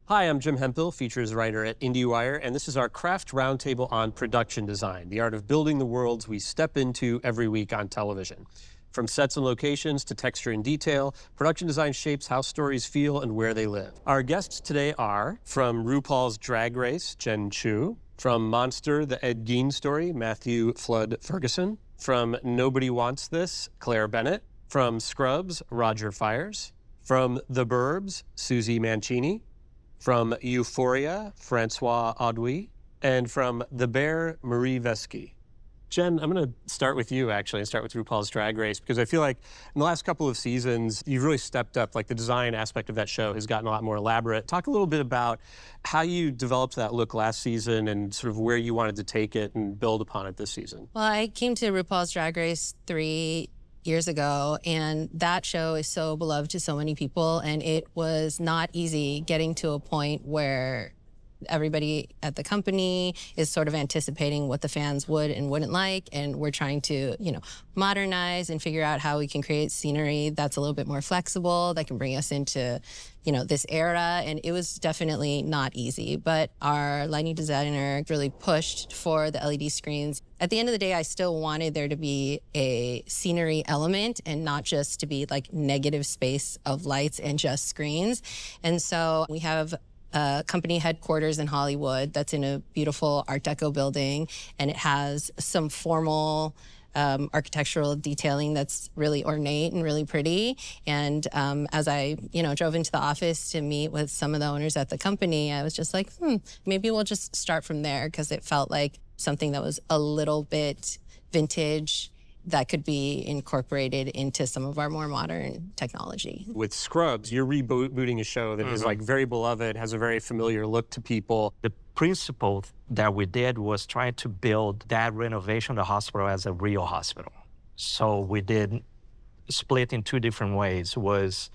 Hi, I'm Jim Hemphill, features writer at IndieWire, and this is our Craft Roundtable on production design, the art of building the worlds we step into every week on television. From sets and locations to texture and detail, production design shapes how stories feel and where they live. Our guests today are, from RuPaul's Drag Race, Jen Chu; from Monster, the Ed Gein Story, Matthew Flood Ferguson; from Nobody Wants This, Claire Bennett; from Scrubs, Roger Fires; from The Burbs, Susie Mancini; from Euphoria, François Audouy; and from The Bear, Merje Veske. Jen, I'm going to start with you, actually, and start with RuPaul's Drag Race, because I feel like in the last couple of seasons, you've really stepped up. Like, the design aspect of that show has gotten a lot more elaborate. Talk a little bit about how you developed that look last season and sort of where you wanted to take it and build upon it this season. Well, I came to RuPaul's Drag Race 3 years ago, and that show is so beloved to so many people, and it was not easy getting to a point where everybody at the company is sort of anticipating what the fans would and wouldn't like, and we're trying to, modernize and figure out how we can create scenery that's a little bit more flexible, that can bring us into, this era. And it was definitely not easy, but our lighting designer really pushed for the LED screens. At the end of the day, I still wanted there to be a scenery element and not just to be like negative space of lights and just screens. And so we have company headquarters in Hollywood that's in a beautiful Art Deco building, and it has some formal architectural detailing that's really ornate and really pretty. And as I, drove into the office to meet with some of the owners at the company, I was just like, maybe we'll just start from there, because it felt like something that was a little bit vintage that could be incorporated into some of our more modern technology. With Scrubs, you're rebooting a show that is like very beloved, has a very familiar look to people. The principle that we did was trying to build that renovation of the hospital as a real hospital. So we did split in two different ways, was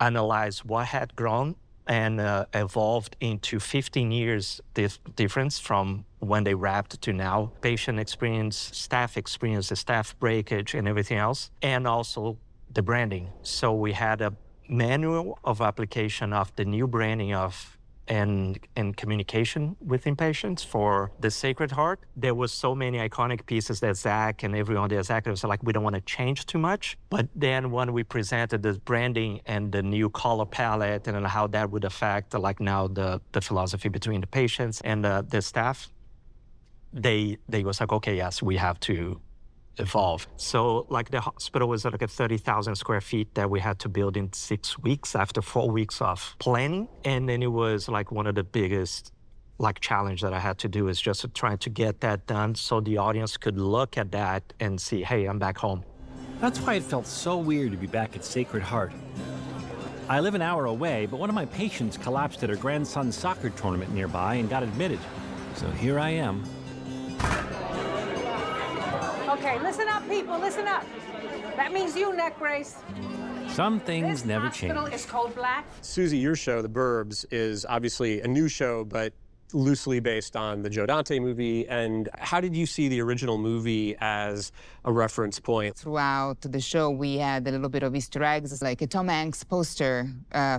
analyze what had grown and evolved into 15 years difference from when they wrapped to now. Patient experience, the staff breakage, and everything else, and also the branding. So we had a manual of application of the new branding of and communication within patients for the Sacred Heart. There was so many iconic pieces that Zach and everyone there, Zach was like, we don't want to change too much. But then when we presented the branding and the new color palette and how that would affect, like now the philosophy between the patients and the staff, they was like, okay, yes, we have to evolve. So like the hospital was like a 30,000 square feet that we had to build in 6 weeks after 4 weeks of planning. And then it was like one of the biggest challenge that I had to do is just trying to get that done so the audience could look at that and see, hey, I'm back home. That's why it felt so weird to be back at Sacred Heart. I live an hour away, but one of my patients collapsed at her grandson's soccer tournament nearby and got admitted. So here I am. Okay, listen up, people, listen up. That means you, neck brace. Some things never change. This hospital is cold black. Susie, your show, The Burbs, is obviously a new show, but loosely based on the Joe Dante movie. And how did you see the original movie as a reference point? Throughout the show, we had a little bit of Easter eggs, like a Tom Hanks poster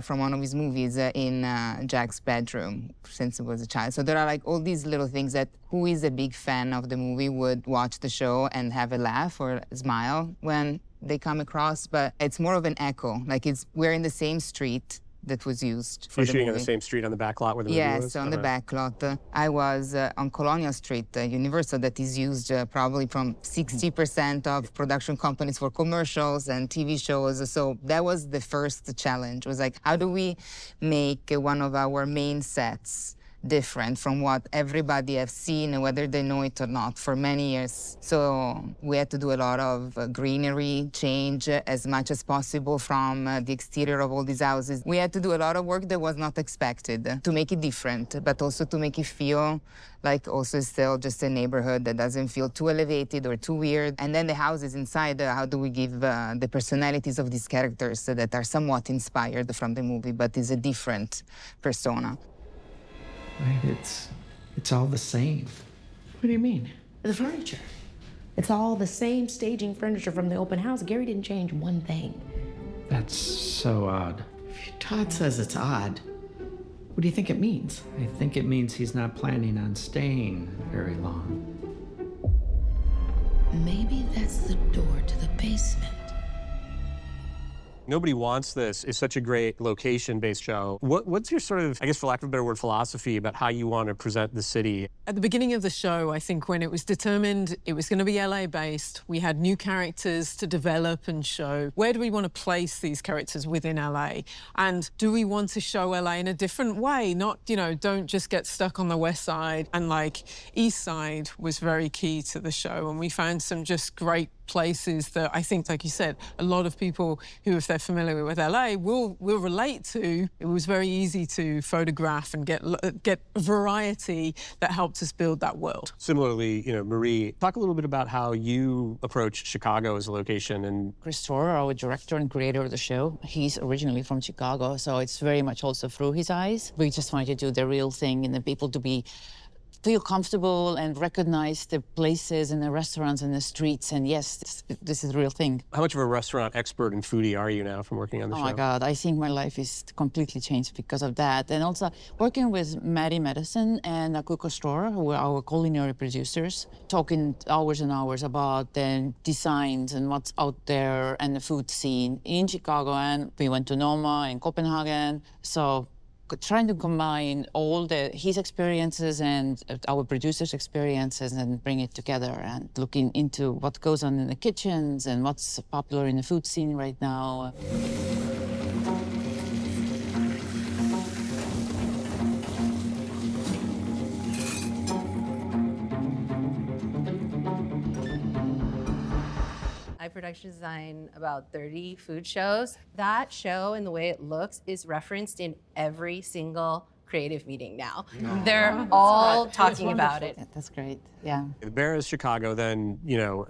from one of his movies in Jack's bedroom since he was a child. So there are like all these little things that who is a big fan of the movie would watch the show and have a laugh or a smile when they come across. But it's more of an echo, like we're in the same street that was used for the movie. You're shooting on the same street on the back lot where the movie was? Yes, on the back lot. I was on Colonial Street, Universal, that is used probably from 60% of production companies for commercials and TV shows. So that was the first challenge. It was like, how do we make one of our main sets different from what everybody has seen, whether they know it or not, for many years. So we had to do a lot of greenery, change as much as possible from the exterior of all these houses. We had to do a lot of work that was not expected to make it different, but also to make it feel like also still just a neighborhood that doesn't feel too elevated or too weird. And then the houses inside, how do we give the personalities of these characters that are somewhat inspired from the movie, but is a different persona. Right, it's all the same. What do you mean? The furniture. It's all the same staging furniture from the open house. Gary didn't change one thing. That's so odd. Todd says it's odd. What do you think it means? I think it means he's not planning on staying very long. Maybe that's the door to the basement. Nobody Wants This is such a great location-based show. What's your sort of, I guess for lack of a better word, philosophy about how you want to present the city? At the beginning of the show, I think when it was determined it was going to be LA-based, we had new characters to develop and show. Where do we want to place these characters within LA? And do we want to show LA in a different way? Not, you know, don't just get stuck on the West Side. And like East Side was very key to the show. And we found some just great places that I think, like you said, a lot of people who, if they're familiar with LA, will relate to. It was very easy to photograph and get variety that helped us build that world. Similarly, you know, Marie, talk a little bit about how you approached Chicago as a location. And Chris Storer, our director and creator of the show, he's originally from Chicago, so it's very much also through his eyes. We just wanted to do the real thing and the people to feel comfortable and recognize the places and the restaurants and the streets. And yes, this is the real thing. How much of a restaurant expert and foodie are you now from working on the show? Oh my God, I think my life is completely changed because of that. And also working with Maddie Madison and Akuko Storer, who are our culinary producers, talking hours and hours about the designs and what's out there and the food scene in Chicago. And we went to Noma and Copenhagen. So trying to combine all his experiences and our producers' experiences and bring it together and looking into what goes on in the kitchens and what's popular in the food scene right now. I production design about 30 food shows. That show and the way it looks is referenced in every single creative meeting now. They're all talking about it. That's great, yeah. The Bear is Chicago, then, you know,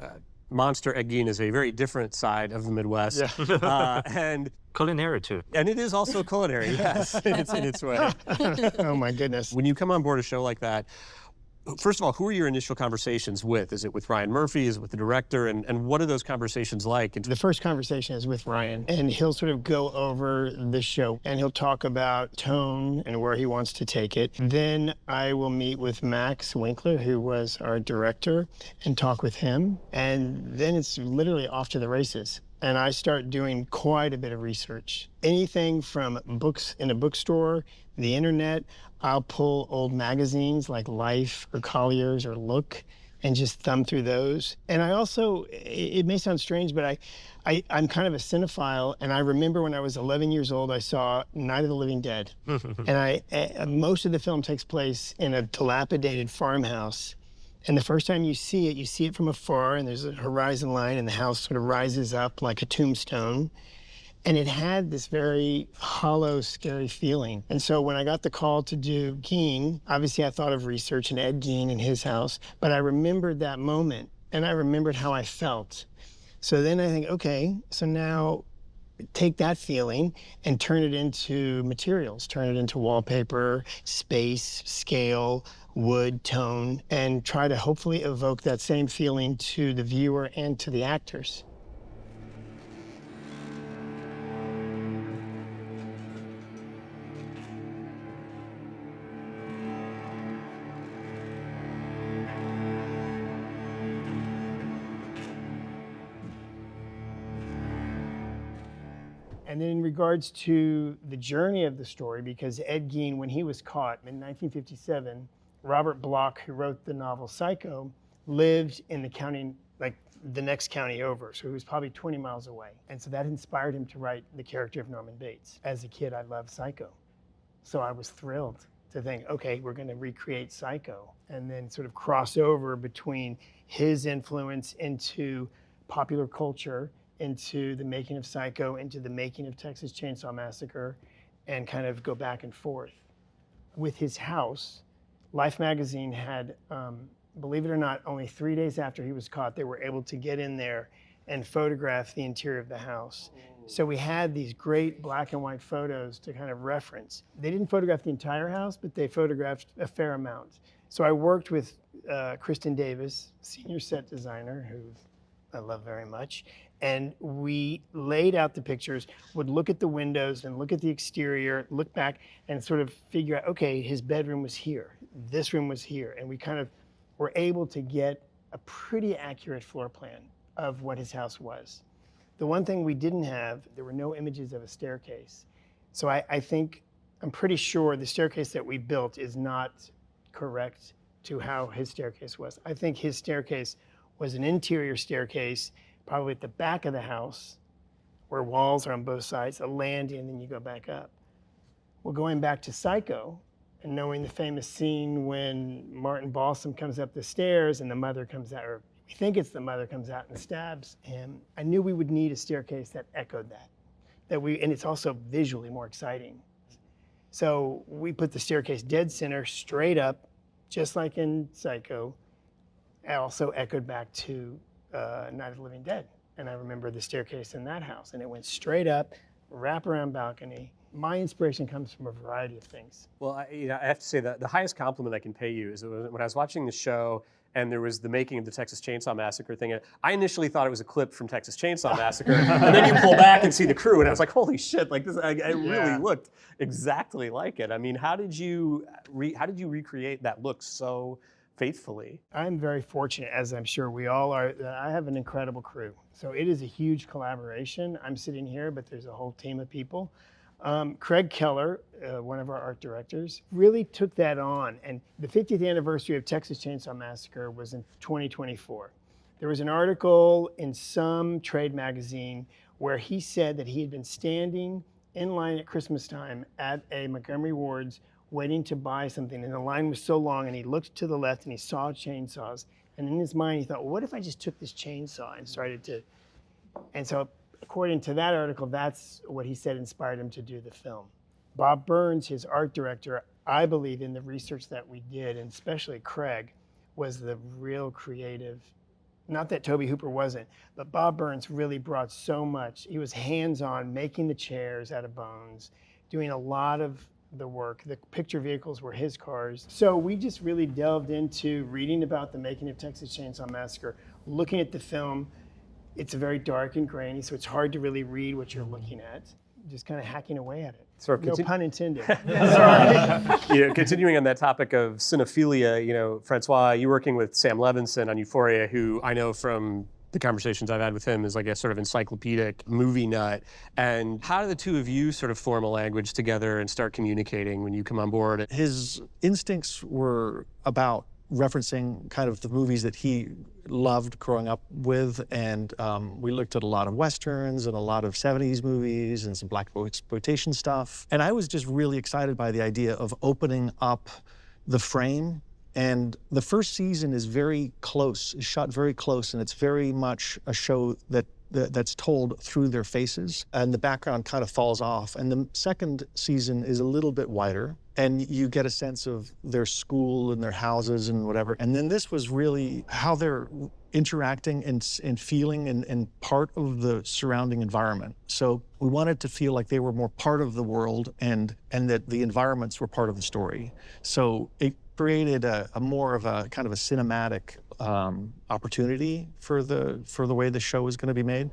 Monster Ed Gein is a very different side of the Midwest. Yeah. And Culinary too. And it is also culinary, yes, in its way. Oh my goodness. When you come on board a show like that, first of all, who are your initial conversations with? Is it with Ryan Murphy? Is it with the director? And what are those conversations like? The first conversation is with Ryan, and he'll sort of go over the show, and he'll talk about tone and where he wants to take it. Then I will meet with Max Winkler, who was our director, and talk with him. And then it's literally off to the races. And I start doing quite a bit of research. Anything from books in a bookstore, the internet. I'll pull old magazines like Life or Collier's or Look and just thumb through those. And I also, it may sound strange, but I'm kind of a cinephile, and I remember when I was 11 years old, I saw Night of the Living Dead. And most of the film takes place in a dilapidated farmhouse. And the first time you see it from afar, and there's a horizon line, and the house sort of rises up like a tombstone. And it had this very hollow, scary feeling. And so when I got the call to do Gein, obviously I thought of research and Ed Gein and his house, but I remembered that moment, and I remembered how I felt. So then I think, okay, so now take that feeling and turn it into materials, turn it into wallpaper, space, scale, wood, tone, and try to hopefully evoke that same feeling to the viewer and to the actors. And then in regards to the journey of the story, because Ed Gein, when he was caught in 1957, Robert Bloch, who wrote the novel Psycho, lived in the county, like the next county over. So he was probably 20 miles away. And so that inspired him to write the character of Norman Bates. As a kid, I loved Psycho. So I was thrilled to think, okay, we're going to recreate Psycho, and then sort of cross over between his influence into popular culture, into the making of Psycho, into the making of Texas Chainsaw Massacre, and kind of go back and forth. With his house, Life magazine had, believe it or not, only 3 days after he was caught, they were able to get in there and photograph the interior of the house. So we had these great black and white photos to kind of reference. They didn't photograph the entire house, but they photographed a fair amount. So I worked with Kristen Davis, senior set designer, who I love very much. And we laid out the pictures, would look at the windows and look at the exterior, look back and sort of figure out, okay, his bedroom was here, this room was here. And we kind of were able to get a pretty accurate floor plan of what his house was. The one thing we didn't have, there were no images of a staircase. So I'm pretty sure the staircase that we built is not correct to how his staircase was. I think his staircase was an interior staircase, probably at the back of the house, where walls are on both sides, a landing, and then you go back up. Well, going back to Psycho, and knowing the famous scene when Martin Balsam comes up the stairs and the mother comes out, or we think it's the mother comes out and stabs him, I knew we would need a staircase that echoed that. And it's also visually more exciting. So we put the staircase dead center, straight up, just like in Psycho. It also echoed back to Night of the Living Dead. And I remember the staircase in that house, and it went straight up, wraparound balcony. My inspiration comes from a variety of things. Well, I have to say that the highest compliment I can pay you is when I was watching the show and there was the making of the Texas Chainsaw Massacre thing. I initially thought it was a clip from Texas Chainsaw Massacre, and then you pull back and see the crew, and I was like, "Holy shit!" Like this, it really looked exactly like it. I mean, how did you recreate that look so faithfully? I'm very fortunate, as I'm sure we all are, that I have an incredible crew. So it is a huge collaboration. I'm sitting here, but there's a whole team of people. Craig Keller, one of our art directors, really took that on. And the 50th anniversary of Texas Chainsaw Massacre was in 2024. There was an article in some trade magazine where he said that he had been standing in line at Christmas time at a Montgomery Ward's waiting to buy something, and the line was so long, and he looked to the left and he saw chainsaws, and in his mind he thought, well, what if I just took this chainsaw and started to, and so according to that article, that's what he said inspired him to do the film. Bob Burns, his art director, I believe in the research that we did, and especially Craig, was the real creative. Not that Tobe Hooper wasn't, but Bob Burns really brought so much. He was hands-on, making the chairs out of bones, doing a lot of the work. The picture vehicles were his cars. So we just really delved into reading about the making of Texas Chainsaw Massacre, looking at the film. It's very dark and grainy, so it's hard to really read what you're looking at. Just kind of hacking away at it. Sort of no pun intended. Sorry. Continuing on that topic of cinephilia, François, you working with Sam Levinson on Euphoria, who I know from the conversations I've had with him is like a sort of encyclopedic movie nut. And how do the two of you sort of form a language together and start communicating when you come on board? His instincts were about referencing kind of the movies that he loved growing up with, and we looked at a lot of Westerns and a lot of 70s movies and some black exploitation stuff. And I was just really excited by the idea of opening up the frame. And the first season is very close, is shot very close, and it's very much a show that's told through their faces, and the background kind of falls off. And the second season is a little bit wider, and you get a sense of their school and their houses and whatever. And then this was really how they're interacting and feeling and part of the surrounding environment. So we wanted to feel like they were more part of the world and that the environments were part of the story. So it created a more of a kind of a cinematic opportunity for the way the show is going to be made.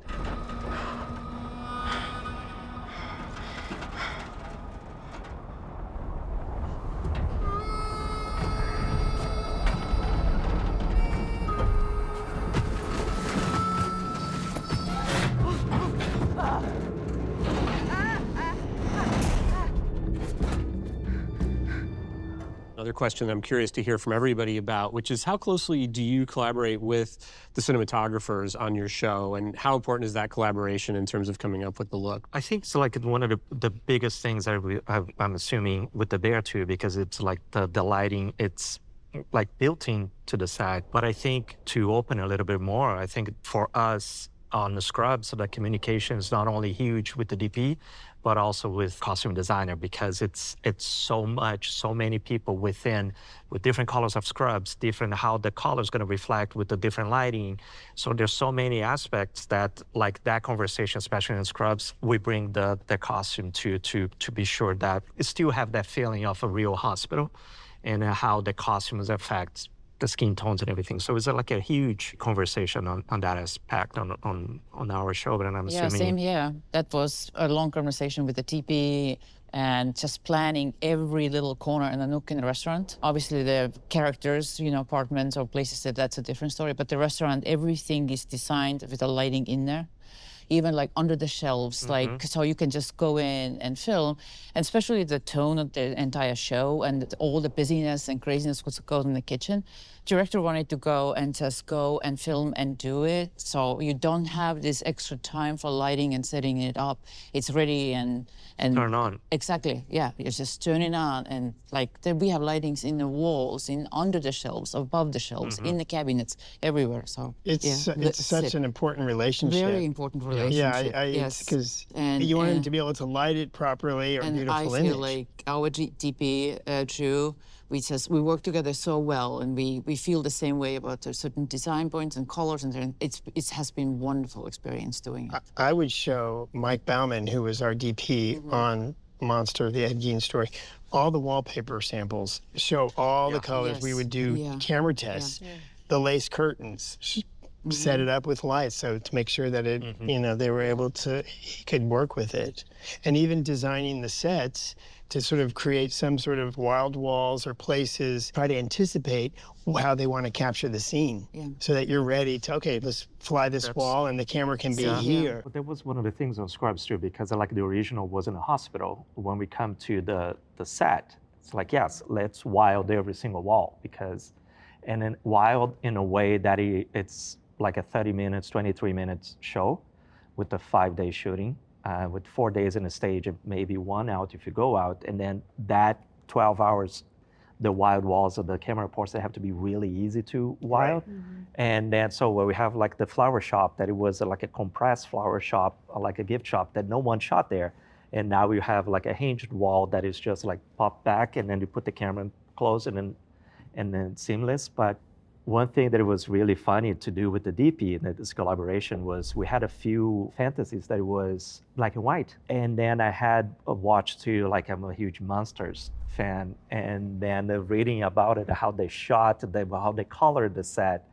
Another question that I'm curious to hear from everybody about, which is how closely do you collaborate with the cinematographers on your show, and how important is that collaboration in terms of coming up with the look? I think it's like one of the biggest things I'm assuming with the Bear too, because it's like the lighting, it's like built into the set. But I think to open a little bit more, I think for us on the Scrubs, so the communication is not only huge with the DP, but also with costume designer, because it's so many people within, with different colors of scrubs, different how the color is going to reflect with the different lighting. So there's so many aspects that, like that conversation, especially in scrubs, we bring the costume to be sure that it still have that feeling of a real hospital, and how the costumes affect the skin tones and everything. So it's like a huge conversation on that aspect on our show. And I'm Yeah, assuming same here. That was a long conversation with the TP and just planning every little corner and a nook in the restaurant. Obviously, the characters, you know, apartments or places, that's a different story. But the restaurant, everything is designed with the lighting in there. Even like under the shelves, like, so you can just go in and film, and especially the tone of the entire show and all the busyness and craziness that goes in the kitchen. Director wanted to go and just go and film and do it, so you don't have this extra time for lighting and setting it up. It's ready and turn on. Exactly, yeah. You just turn it on, and like we have lightings in the walls, in under the shelves, above the shelves, in the cabinets, everywhere. So it's such an important relationship. Very important relationship. Yeah, yes. Because you want him to be able to light it properly or and beautiful I image. feel like our DP, Drew, we work together so well, and we feel the same way about certain design points and colors, and it has been wonderful experience doing it. I would show Mike Bauman, who was our DP on Monster, the Ed Gein Story, all the wallpaper samples, show all the colors. We would do camera tests, the lace curtains, set it up with lights, so to make sure that it, you know, they were able to, he could work with it. And even designing the sets to sort of create some sort of wild walls or places, try to anticipate how they want to capture the scene so that you're ready to, okay, let's fly this wall and the camera can be here. But that was one of the things on Scrubs too, because like the original was in a hospital. When we come to the set, it's like, yes, let's wild every single wall, because, and then wild in a way that it's like a 30 minutes, 23 minutes show with a 5-day shooting. With 4 days in a stage and maybe 1 out if you go out, and then that 12 hours, the wild walls of the camera ports, they have to be really easy to wild. And then so where we have like the flower shop, that it was like a compressed flower shop, like a gift shop that no one shot there. And now we have like a hinged wall that is just like popped back, and then you put the camera close and then seamless. But one thing that it was really funny to do with the DP in this collaboration was we had a few fantasies that it was black and white. And then I had watched too, like I'm a huge Monsters fan, and then reading about it, how they shot, how they colored the set,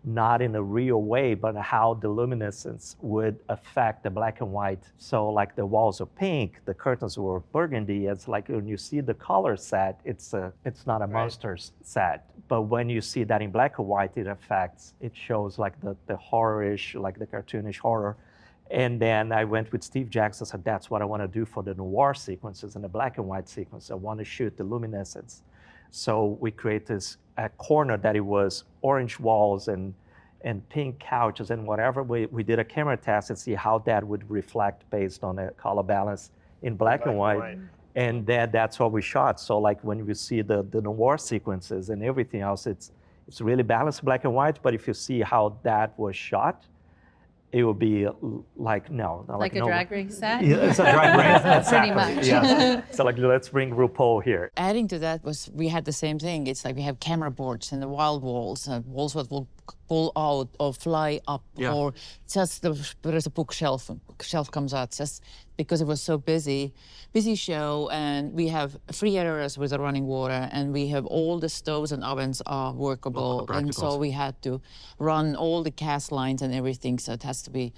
not in a real way, but how the luminescence would affect the black and white. So like the walls are pink, the curtains were burgundy. It's like when you see the color set, it's not a Monsters set. But when you see that in black and white, it shows like the horror-ish, like the cartoonish horror. And then I went with Steve Jackson, said that's what I want to do for the noir sequences and the black and white sequence. I want to shoot the luminescence. So we create this corner that it was orange walls and pink couches and whatever. We did a camera test and see how that would reflect based on a color balance in black and white. And then that's what we shot. So like when you see the noir sequences and everything else, it's really balanced black and white. But if you see how that was shot, it would be like, like a drag race set? Yeah, it's a drag race. Exactly. Pretty much. Yeah. So like, let's bring RuPaul here. Adding to that we had the same thing. It's like we have camera boards and the wild walls, walls that will pull out or fly up, or just there's a bookshelf comes out just because it was so busy show, and we have 3 areas with the running water, and we have all the stoves and ovens are workable, and so we had to run all the cast lines and everything, so it has to be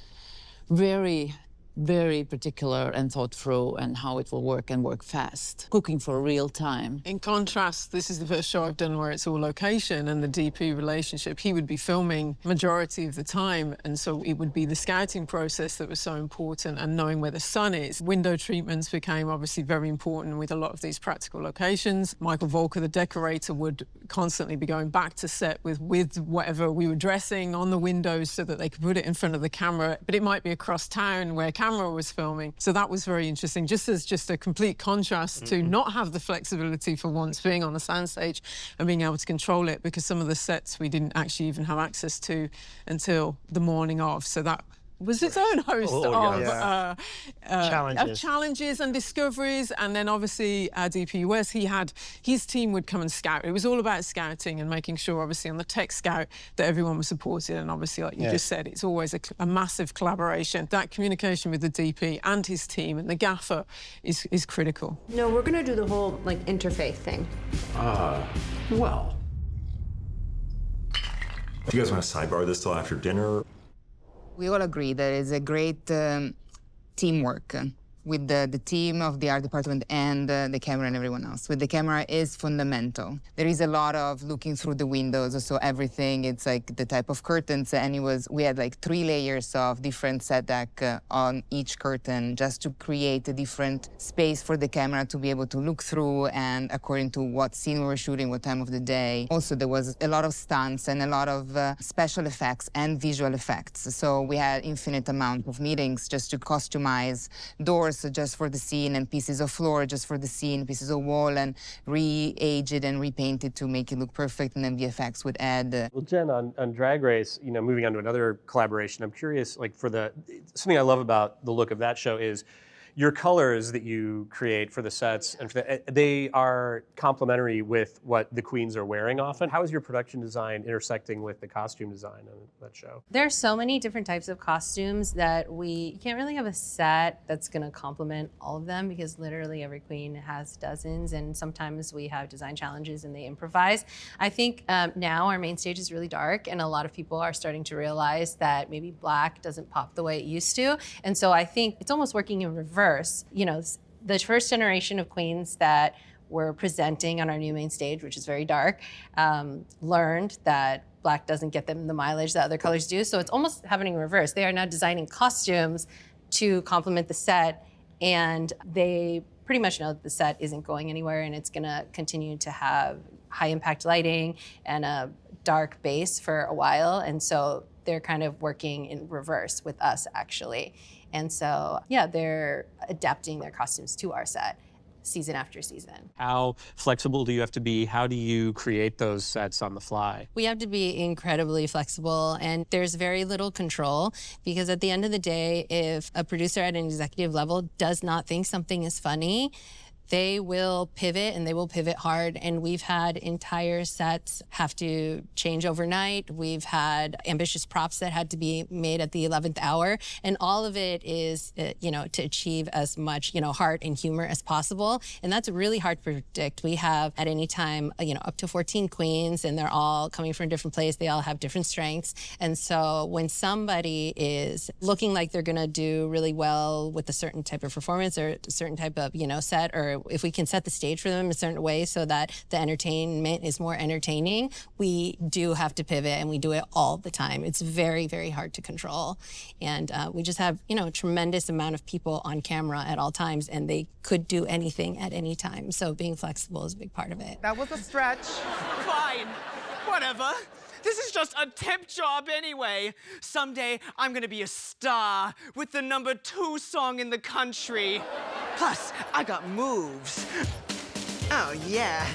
very, very particular and thought through, and how it will work and work fast. Cooking for real time. In contrast, this is the first show I've done where it's all location and the DP relationship. He would be filming majority of the time, and so it would be the scouting process that was so important, and knowing where the sun is. Window treatments became obviously very important with a lot of these practical locations. Michael Volker, the decorator, would constantly be going back to set with whatever we were dressing on the windows so that they could put it in front of the camera, but it might be across town where camera was filming. So that was very interesting, just as a complete contrast to not have the flexibility for once being on the soundstage and being able to control it, because some of the sets we didn't actually even have access to until the morning of. So that was its own host of challenges and discoveries. And then obviously DP West, his team would come and scout. It was all about scouting and making sure, obviously, on the tech scout that everyone was supported. And obviously, like you just said, it's always a massive collaboration. That communication with the DP and his team and the gaffer is critical. No, we're going to do the whole, like, interfaith thing. Well, Do you guys want to sidebar this till after dinner? We all agree that it's a great teamwork with the team of the art department and the camera and everyone else. With the camera is fundamental. There is a lot of looking through the windows, so everything, it's like the type of curtains, and we had like 3 layers of different set deck on each curtain just to create a different space for the camera to be able to look through and according to what scene we were shooting, what time of the day. Also, there was a lot of stunts and a lot of special effects and visual effects. So we had infinite amount of meetings just to customize doors just for the scene and pieces of floor just for the scene, pieces of wall, and re-age it and repaint it to make it look perfect, and then VFX would add. Well, Jen, on Drag Race, moving on to another collaboration, I'm curious, like something I love about the look of that show is your colors that you create for the sets, and they are complementary with what the queens are wearing often. How is your production design intersecting with the costume design on that show? There's so many different types of costumes that you can't really have a set that's gonna complement all of them, because literally every queen has dozens, and sometimes we have design challenges and they improvise. I think now our main stage is really dark, and a lot of people are starting to realize that maybe black doesn't pop the way it used to. And so I think it's almost working in reverse. The first generation of queens that were presenting on our new main stage, which is very dark, learned that black doesn't get them the mileage that other colors do. So it's almost happening in reverse. They are now designing costumes to complement the set, and they pretty much know that the set isn't going anywhere, and it's gonna continue to have high impact lighting and a dark base for a while. And so they're kind of working in reverse with us, actually. And so, yeah, they're adapting their costumes to our set season after season. How flexible do you have to be? How do you create those sets on the fly? We have to be incredibly flexible, and there's very little control, because at the end of the day, if a producer at an executive level does not think something is funny, they will pivot, and they will pivot hard. And we've had entire sets have to change overnight. We've had ambitious props that had to be made at the 11th hour. And all of it is, to achieve as much, heart and humor as possible. And that's really hard to predict. We have at any time, up to 14 queens, and they're all coming from a different place. They all have different strengths. And so when somebody is looking like they're gonna do really well with a certain type of performance or a certain type of, set, or if we can set the stage for them in a certain way so that the entertainment is more entertaining, we do have to pivot, and we do it all the time. It's very, very hard to control. And we just have, a tremendous amount of people on camera at all times, and they could do anything at any time. So being flexible is a big part of it. That was a stretch. Fine, whatever. This is just a temp job anyway. Someday, I'm gonna be a star with the #2 song in the country. Plus, I got moves. Oh, yeah.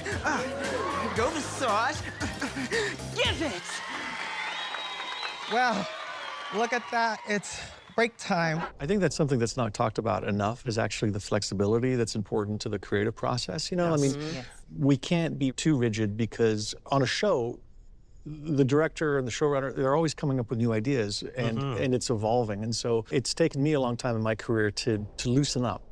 Go Visage. Give it! Well, look at that. It's break time. I think that's something that's not talked about enough, is actually the flexibility that's important to the creative process. We can't be too rigid, because on a show, the director and the showrunner, they're always coming up with new ideas, and it's evolving. And so it's taken me a long time in my career to loosen up,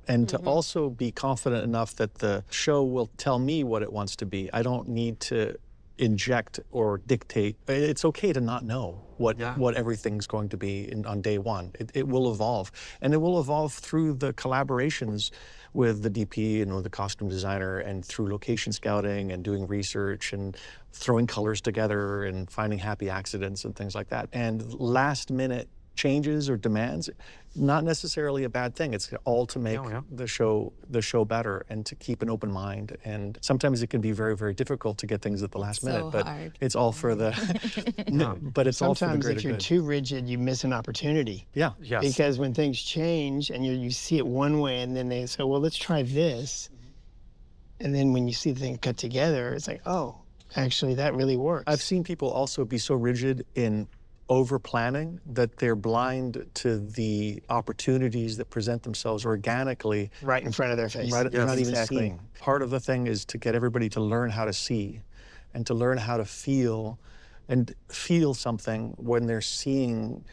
and to also be confident enough that the show will tell me what it wants to be. I don't need to inject or dictate. It's okay to not know what everything's going to be on day one. It will evolve, and it will evolve through the collaborations with the DP and with the costume designer, and through location scouting and doing research and throwing colors together and finding happy accidents and things like that. And last minute changes or demands, not necessarily a bad thing. It's all to make the show better, and to keep an open mind. And sometimes it can be very, very difficult to get things at the last minute, but it's all for the but it's all for the greater good. Sometimes if you're too rigid, you miss an opportunity. Yeah. Yes. Because when things change and you see it one way, and then they say, well, let's try this. And then when you see the thing cut together, it's like, oh, actually that really works. I've seen people also be so rigid in over-planning that they're blind to the opportunities that present themselves organically. Right in front of their face. Right, they're not even seeing. Part of the thing is to get everybody to learn how to see, and to learn how to feel, and feel something when they're seeing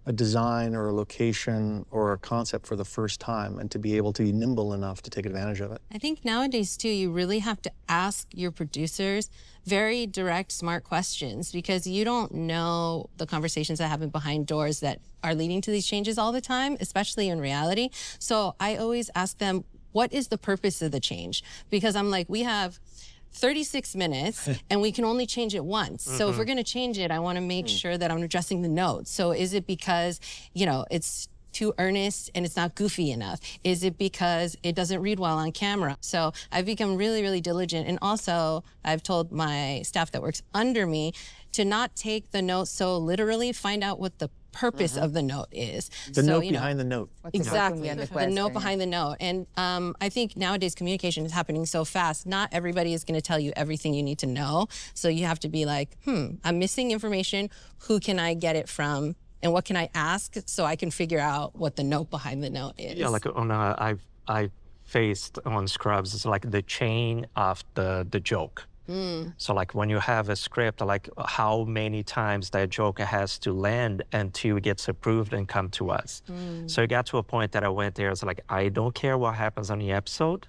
a design or a location or a concept for the first time and to be able to be nimble enough to take advantage of it. I think nowadays, too, you really have to ask your producers very direct, smart questions because you don't know the conversations that happen behind doors that are leading to these changes all the time, especially in reality. So I always ask them, what is the purpose of the change? Because I'm like, we have 36 minutes and we can only change it once. So if we're gonna change it, I wanna make sure that I'm addressing the notes. So is it because, you know, it's too earnest and it's not goofy enough? Is it because it doesn't read well on camera? So I've become really, really diligent. And also I've told my staff that works under me to not take the notes so literally, find out what the purpose of the note is. The so, note you know, behind the note. Exactly, the note behind the note. And I think nowadays communication is happening so fast. Not everybody is gonna tell you everything you need to know. So you have to be like, I'm missing information. Who can I get it from? And what can I ask so I can figure out what the note behind the note is? Yeah, like on I faced on Scrubs, it's like the chain of the joke. So like when you have a script, like how many times that joke has to land until it gets approved and come to us. So it got to a point that I went there, it's like, I don't care what happens on the episode.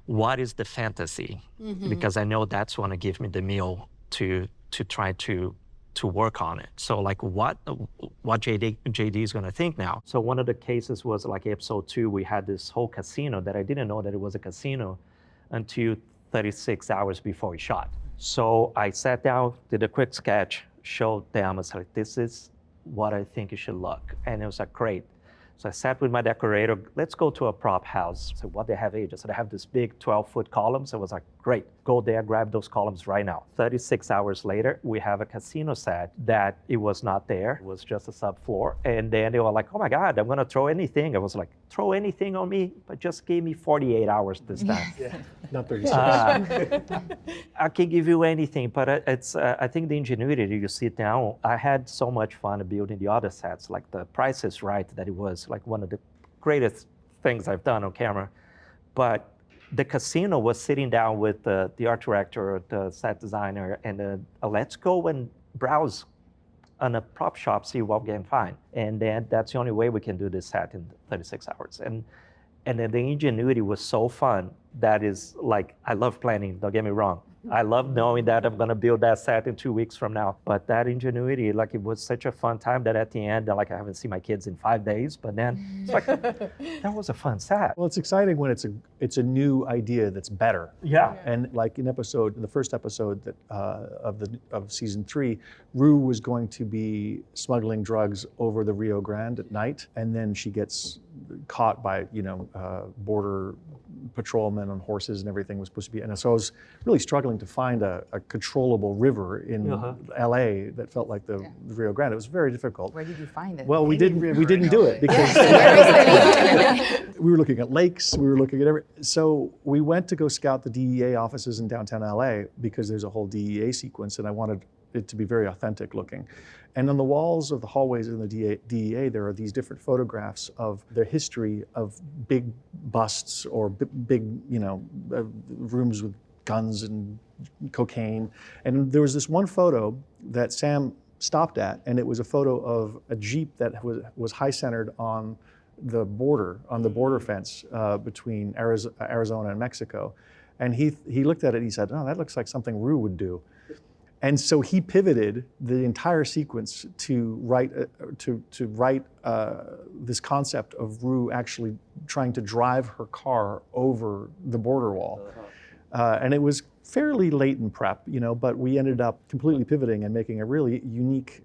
What is the fantasy? Because I know that's gonna give me the meal to try to work on it. So like what JD is gonna think now. So one of the cases was like episode 2, we had this whole casino that I didn't know that it was a casino until 36 hours before we shot. So I sat down, did a quick sketch, showed them, I was like, this is what I think it should look. And it was like, great. So I sat with my decorator, let's go to a prop house. So what they have here? So they have this big 12-foot columns. I was like, great, go there, grab those columns right now. 36 hours later, we have a casino set that it was not there. It was just a subfloor. And then they were like, oh my God, I'm gonna throw anything. I was like, throw anything on me, but just give me 48 hours this time. Not 36. I can give you anything, but it's I think the ingenuity, you sit down, I had so much fun building the other sets, like the Price is Right, that it was like one of the greatest things I've done on camera. But the casino was sitting down with the art director, the set designer, and let's go and browse on a prop shop, see what we can find. And then that's the only way we can do this set in 36 hours. And then the ingenuity was so fun. That is like, I love planning, don't get me wrong. I love knowing that I'm gonna build that set in 2 weeks from now. But that ingenuity, like it was such a fun time that at the end, like I haven't seen my kids in 5 days, but then it's like, that was a fun set. Well, it's exciting when it's a new idea that's better. Yeah. And like in the first episode that of season 3, Rue was going to be smuggling drugs over the Rio Grande at night, and then she gets caught by border patrolmen on horses and everything was supposed to be. And so I was really struggling to find a controllable river in LA that felt like the Rio Grande. It was very difficult. Where did you find it? Well, we didn't do it because we were looking at lakes, we were looking at so we went to go scout the DEA offices in downtown LA because there's a whole DEA sequence and I wanted it to be very authentic looking. And on the walls of the hallways in the DEA, there are these different photographs of their history of big busts or big, rooms with guns and cocaine. And there was this one photo that Sam stopped at, and it was a photo of a Jeep that was high-centered on the border fence between Arizona and Mexico. And he looked at it and he said, oh, that looks like something Rue would do. And so he pivoted the entire sequence to write this concept of Rue actually trying to drive her car over the border wall. And it was fairly late in prep, but we ended up completely pivoting and making a really unique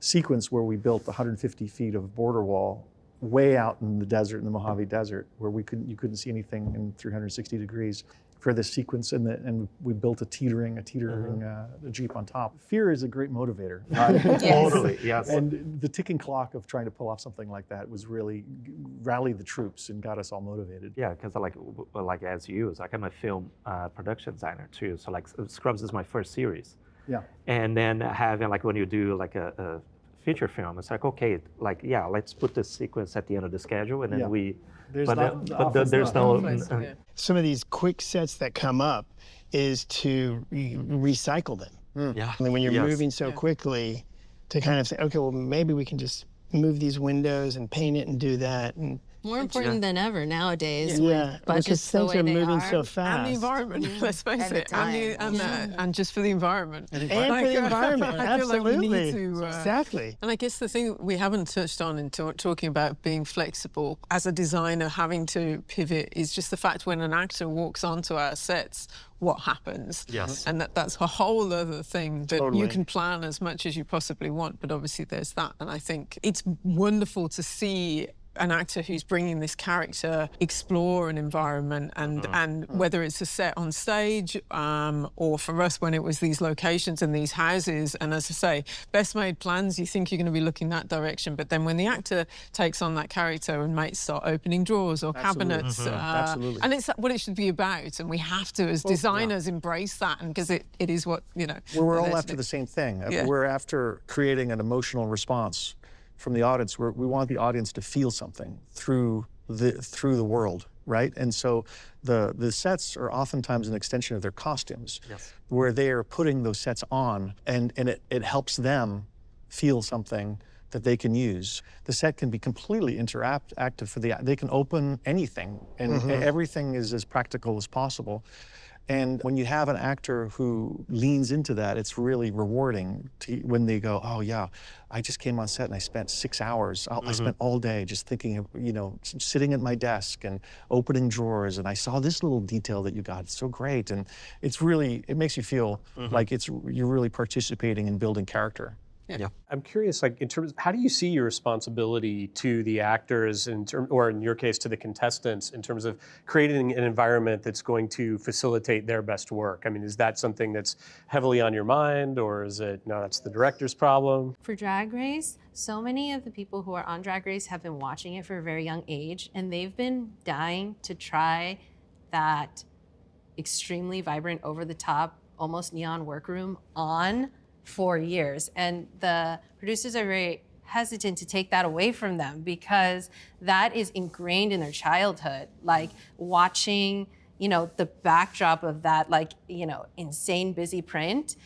sequence where we built 150 feet of border wall way out in the desert, in the Mojave Desert, where you couldn't see anything in 360 degrees. For this sequence, and we built a teetering Jeep on top. Fear is a great motivator. Totally, yes. And the ticking clock of trying to pull off something like that was really rallied the troops and got us all motivated. Yeah, because like as you, like I'm a film production designer too. So like Scrubs is my first series. Yeah. And then having like when you do like a feature film, it's like, okay, like, yeah, let's put this sequence at the end of the schedule and then there's no. Some of these quick sets that come up is to recycle them. Yeah. And when you're moving so quickly, to kind of say, okay, well, maybe we can just move these windows and paint it and do that. And more important than ever nowadays. Yeah, with because budgets things the way are they moving are. so fast. And the environment, let's face And the it. And just for the environment. And for the environment, I feel like we absolutely. need to, Exactly. And I guess the thing we haven't touched on in talking about being flexible, as a designer having to pivot, is just the fact when an actor walks onto our sets, what happens. Yes. And that's a whole other thing that Totally. you can plan as much as you possibly want, but obviously there's that. And I think it's wonderful to see an actor who's bringing this character explore an environment, and whether it's a set on stage or for us when it was these locations and these houses, and as I say, best made plans, you think you're going to be looking that direction, but then when the actor takes on that character and mates start opening drawers or cabinets, Absolutely. and it's what it should be about, and we have to as designers embrace that, and because it is what, you know. We're all after the same thing. Yeah. We're after creating an emotional response from the audience. We want the audience to feel something through the world, right? And so the sets are oftentimes an extension of their costumes, where they are putting those sets on, and it helps them feel something that they can use. The set can be completely interactive for they can open anything, and everything is as practical as possible. And when you have an actor who leans into that, it's really rewarding when they go, oh yeah, I just came on set and I spent 6 hours. I spent all day just thinking of, sitting at my desk and opening drawers, and I saw this little detail that you got. It's so great. And it makes you feel like you're really participating in building character. Yeah. I'm curious, in terms of how do you see your responsibility to the actors, or in your case, to the contestants, in terms of creating an environment that's going to facilitate their best work? I mean, is that something that's heavily on your mind, or is it, no, that's the director's problem? For Drag Race, so many of the people who are on Drag Race have been watching it for a very young age, and they've been dying to try that extremely vibrant, over-the-top, almost neon workroom on for years. And the producers are very hesitant to take that away from them because that is ingrained in their childhood. Like watching, the backdrop of that, insane busy print.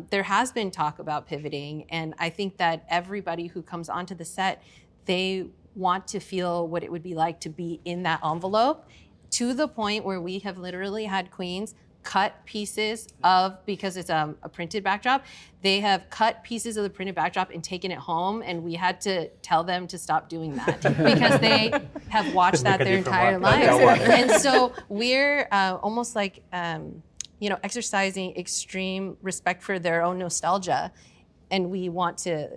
There has been talk about pivoting, and I think that everybody who comes onto the set, they want to feel what it would be like to be in that envelope, to the point where we have literally had queens cut pieces of, because it's a printed backdrop, they have cut pieces of the printed backdrop and taken it home, and we had to tell them to stop doing that because they have watched that their entire lives. And so we're almost like, exercising extreme respect for their own nostalgia, and we want to,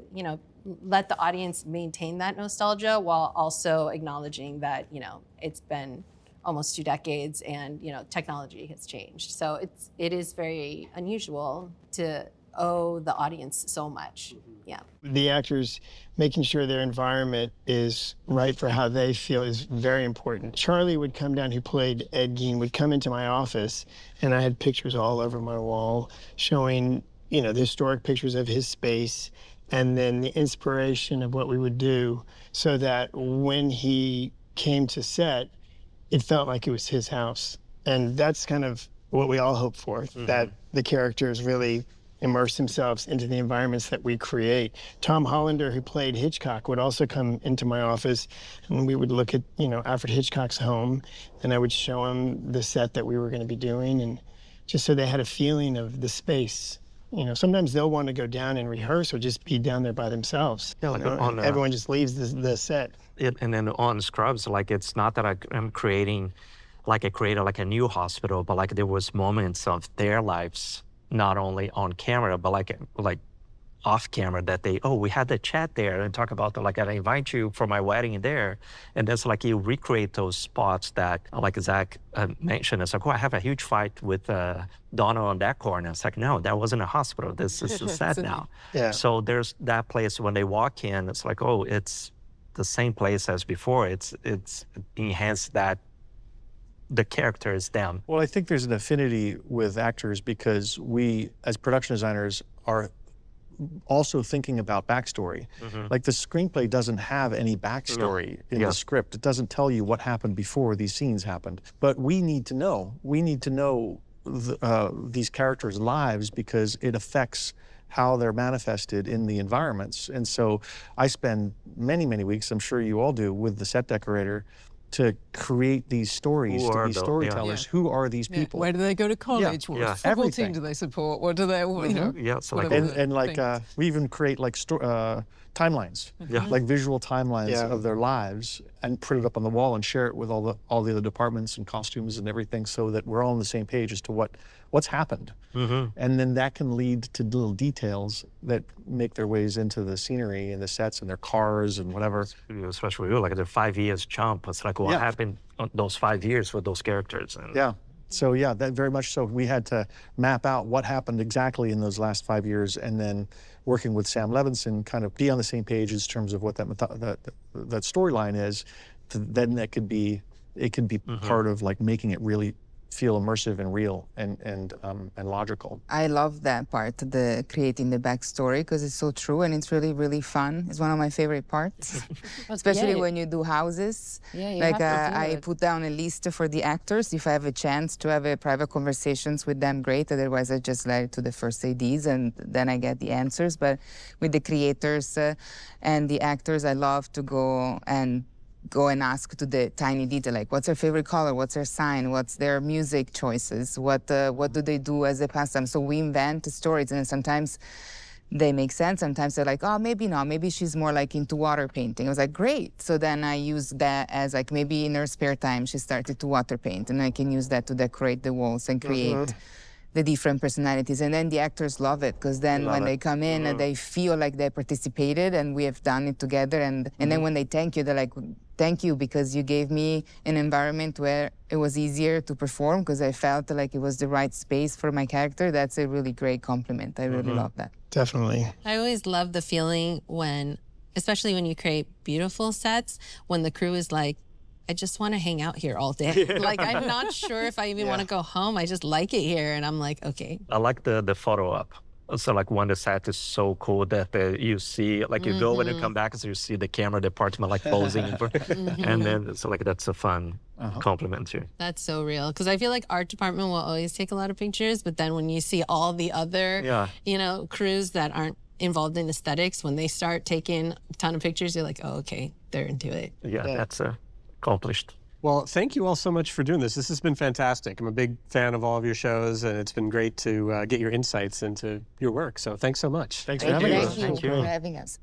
let the audience maintain that nostalgia while also acknowledging that, it's been almost 2 decades, and technology has changed. So it is very unusual to owe the audience so much. Yeah. The actors making sure their environment is right for how they feel is very important. Charlie would come down, who played Ed Gein, would come into my office, and I had pictures all over my wall showing, the historic pictures of his space, and then the inspiration of what we would do, so that when he came to set, it felt like it was his house. And that's kind of what we all hope for, that the characters really immerse themselves into the environments that we create. Tom Hollander, who played Hitchcock, would also come into my office, and we would look at, Alfred Hitchcock's home, and I would show him the set that we were gonna be doing, and just so they had a feeling of the space. Sometimes they'll want to go down and rehearse or just be down there by themselves. Yeah, like everyone just leaves the set. And then on Scrubs, it's not that I'm creating, a new hospital, but there was moments of their lives, not only on camera, but like off camera, that we had the chat there and talk about I invite you for my wedding there. And that's you recreate those spots that, like Zach mentioned, it's I have a huge fight with Donna on that corner. It's no, that wasn't a hospital. This is a set now. Yeah. So there's that place when they walk in, it's it's the same place as before. It's enhanced that the character is them. Well, I think there's an affinity with actors because we, as production designers, are also thinking about backstory. Like the screenplay doesn't have any backstory in the script. It doesn't tell you what happened before these scenes happened. But we need to know. We need to know these characters' lives because it affects how they're manifested in the environments. And so I spend many, many weeks, I'm sure you all do, with the set decorator to create these stories, to be storytellers. Who are these people? Where do they go to college? What football Everything. team do they support? What do they, you know? Yeah, so like, And like, we even create like timelines, like visual timelines of their lives, and put it up on the wall and share it with all the other departments and costumes and everything, so that we're all on the same page as to what's happened. And then that can lead to little details that make their ways into the scenery and the sets and their cars and whatever. Especially like the 5 years jump. It's like what happened on those 5 years with those characters. And So yeah, that very much so. We had to map out what happened exactly in those last 5 years, and then working with Sam Levinson, kind of be on the same page in terms of what that storyline is. Then it could be part of like making it really feel immersive and real and logical. I love that part, the creating the backstory, because it's so true and it's really, really fun. It's one of my favorite parts, especially when you do houses. Like I put down a list for the actors. If I have a chance to have a private conversations with them, great. Otherwise, I just let it to the first ADs and then I get the answers. But with the creators and the actors, I love to go and ask to the tiny detail, like what's their favorite color, what's their sign, what's their music choices, what do they do as a pastime. So we invent stories, and sometimes they make sense. Sometimes they're like, oh, maybe not, maybe she's more like into water painting. I was like, great. So then I use that as like, maybe in her spare time she started to water paint, and I can use that to decorate the walls and create the different personalities. And then the actors love it, because then when they come in, they feel like they participated and we have done it together. And then when they thank you, they're like, thank you, because you gave me an environment where it was easier to perform, because I felt like it was the right space for my character. That's a really great compliment. I really love that. Definitely. I always love the feeling when, especially when you create beautiful sets, when the crew is like, I just want to hang out here all day. Like, I'm not sure if I even want to go home. I just like it here. And I'm like, okay. I like the photo op. So like when the set is so cool that you see, like you go and you come back, so you see the camera department like posing. And then, so like that's a fun compliment too. That's so real. Because I feel like art department will always take a lot of pictures, but then when you see all the other, you know, crews that aren't involved in aesthetics, when they start taking a ton of pictures, you're like, oh, okay, they're into it. Yeah, that's accomplished. Well, thank you all so much for doing this. This has been fantastic. I'm a big fan of all of your shows, and it's been great to get your insights into your work. So thanks so much. Thanks for having us. Thank you for having us.